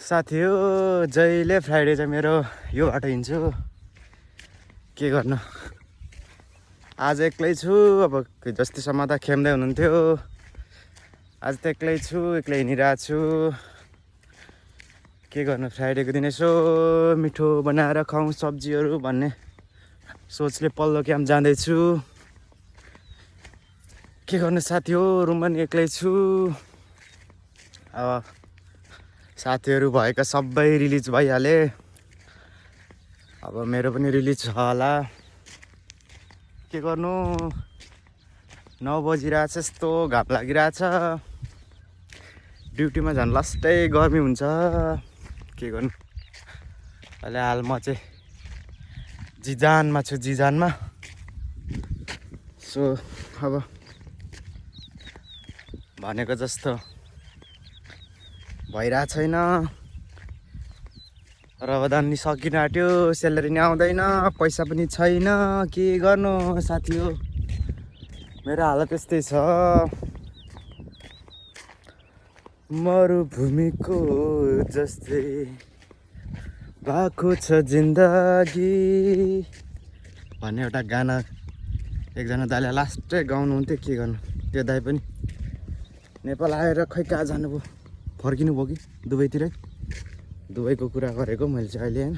साथी हो जहिले फ्राइडे चाहिँ मेरो यो बाटो हिँड्छु के गर्नु आज एक्लै छु अब जतिसम्म त खेम्दै हुनुहुन्थ्यो आज त एक्लै छु एक्लै हिँडिरहेको छु के गर्नु फ्राइडेको दिन यसो मिठो बनाएर खाउँ सब्जीहरू भन्ने सोचले पल्लो क्याम्प जाँदैछु के गर्नु साथी हो रुममा नि एक्लै छु अब साथीहरू भएका सबै रिलिज भइहाले अब मेरो पनि रिलिज छ होला के गर्नु 9 बजिरहेछ यस्तो घाम लागिरहेछ ड्युटीमा झन् लास्टै गर्मी हुन्छ के गर्नु अहिले हाल म चाहिँ जिजानमा छु जिजानमा सो अब भनेको जस्तो भइरहेको छैन रमजान नि सकिन आँट्यो स्यालेरी नि आउँदैन पैसा पनि छैन के गर्नु साथी हो मेरो हालत यस्तै छ मरुभूमिको जस्तै भएको छ जिन्दगी भन्ने एउटा गाना एकजना दाइले लास्टै गाउनुहुन्थ्यो के गर्नु त्यो दाइ पनि नेपाल आएर खै कहाँ जानुभयो फर्किनु भयो कि दुबईतिरै दुबईको कुरा गरेको मैले चाहिँ अहिले हैन